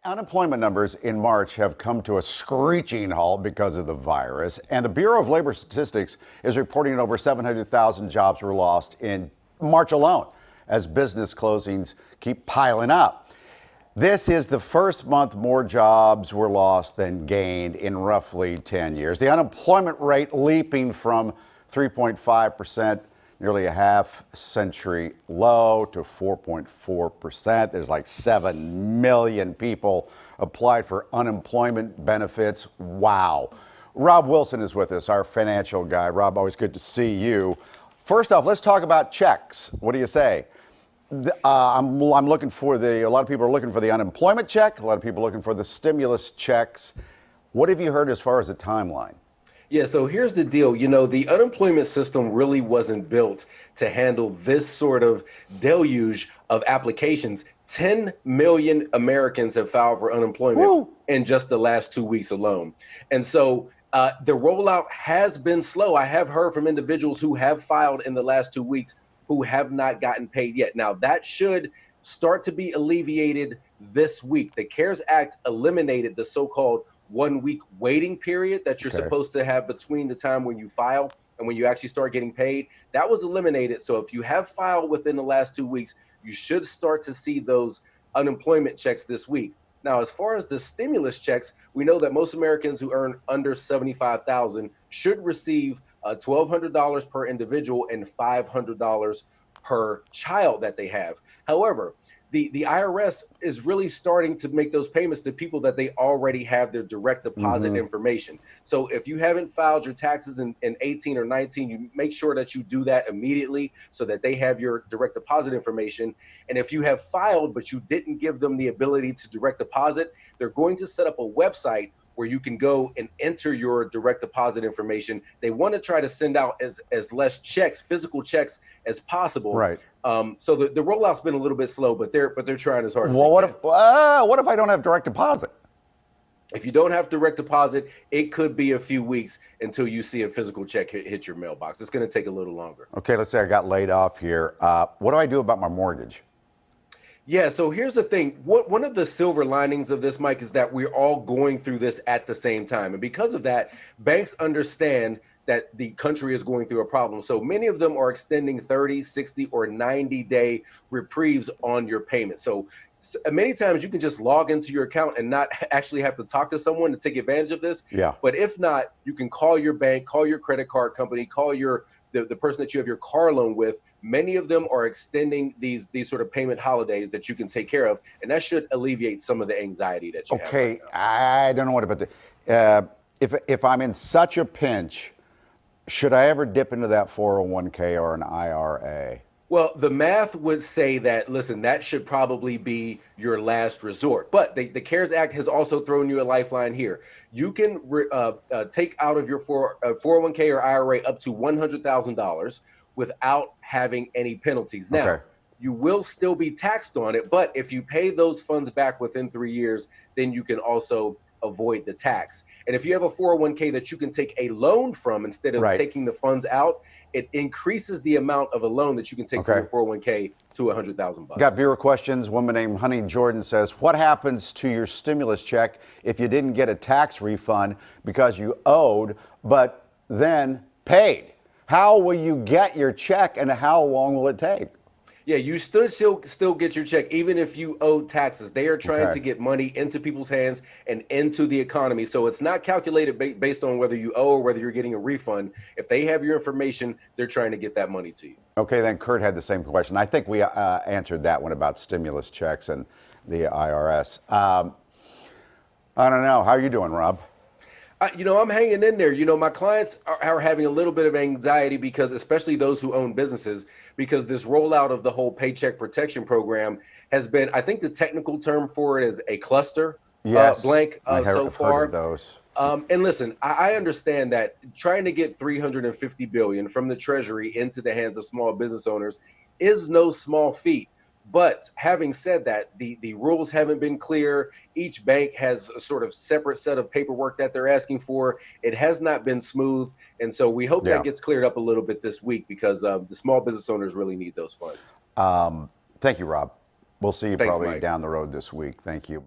Unemployment numbers in March have come to a screeching halt because of the virus, and the Bureau of Labor Statistics is reporting over 700,000 jobs were lost in March alone as business closings keep piling up. This is the first month more jobs were lost than gained in roughly 10 years. The unemployment rate leaping from 3.5%, nearly a half century low, to 4.4%. There's like 7 million people applied for unemployment benefits. Wow. Rob Wilson is with us, our financial guy. Rob, always good to see you. First off, let's talk about checks. What do you say? I'm looking for a lot of people are looking for the unemployment check. A lot of people are looking for the stimulus checks. What have you heard as far as the timeline? Yeah, so here's the deal. You know, the unemployment system really wasn't built to handle this sort of deluge of applications. 10 million Americans have filed for unemployment Woo! in just the last 2 weeks alone. And so the rollout has been slow. I have heard from individuals who have filed in the last 2 weeks who have not gotten paid yet. Now, that should start to be alleviated this week. The CARES Act eliminated the so-called 1 week waiting period that you're supposed to have between the time when you file and when you actually start getting paid. That was eliminated. So if you have filed within the last 2 weeks, you should start to see those unemployment checks this week. Now, as far as the stimulus checks, we know that most Americans who earn under $75,000 should receive $1,200 per individual and $500 per child that they have. However, the IRS is really starting to make those payments to people that they already have their direct deposit information. So if you haven't filed your taxes in 18 or 19, you make sure that you do that immediately so that they have your direct deposit information. And if you have filed, but you didn't give them the ability to direct deposit, they're going to set up a website where you can go and enter your direct deposit information. They want to try to send out as less checks, physical checks, as possible. Right. So the rollout's been a little bit slow, but they're trying as hard as Well, they can. what if I don't have direct deposit? If you don't have direct deposit, it could be a few weeks until you see a physical check hit your mailbox. It's going to take a little longer. Okay, let's say I got laid off here. What do I do about my mortgage? Yeah, so here's the thing. One of the silver linings of this, Mike, is that we're all going through this at the same time. And because of that, banks understand that the country is going through a problem. So many of them are extending 30, 60, or 90-day reprieves on your payment. So many times you can just log into your account and not actually have to talk to someone to take advantage of this. Yeah. But if not, you can call your bank, call your credit card company, call the person that you have your car loan with. Many of them are extending these sort of payment holidays that you can take care of, and that should alleviate some of the anxiety that you have. Okay, I don't know what about the, if I'm in such a pinch, should I ever dip into that 401k or an IRA? Well, the math would say that, listen, that should probably be your last resort. But the CARES Act has also thrown you a lifeline here. You can take out of your 401k or IRA up to $100,000 without having any penalties. Now, you will still be taxed on it, but if you pay those funds back within 3 years, then you can also avoid the tax. And if you have a 401k that you can take a loan from instead of taking the funds out, it increases the amount of a loan that you can take from your 401k to $100,000. Got viewer questions. Woman named Honey Jordan says, what happens to your stimulus check if you didn't get a tax refund because you owed but then paid? How will you get your check and how long will it take? Yeah, you still get your check even if you owe taxes. They are trying to get money into people's hands and into the economy. So it's not calculated based on whether you owe or whether you're getting a refund. If they have your information, they're trying to get that money to you. Okay, then Kurt had the same question. I think we answered that one about stimulus checks and the IRS. I don't know. How are you doing, Rob? I'm hanging in there. My clients are having a little bit of anxiety because, especially those who own businesses, because this rollout of the whole Paycheck Protection Program has been, I think the technical term for it is a cluster blank so far. Heard of those. And listen, I understand that trying to get $350 billion from the Treasury into the hands of small business owners is no small feat. But having said that, the rules haven't been clear. Each bank has a sort of separate set of paperwork that they're asking for. It has not been smooth. And so we hope that gets cleared up a little bit this week because the small business owners really need those funds. Thank you, Rob. We'll see you Thanks, probably Mike. down the road this week. Thank you.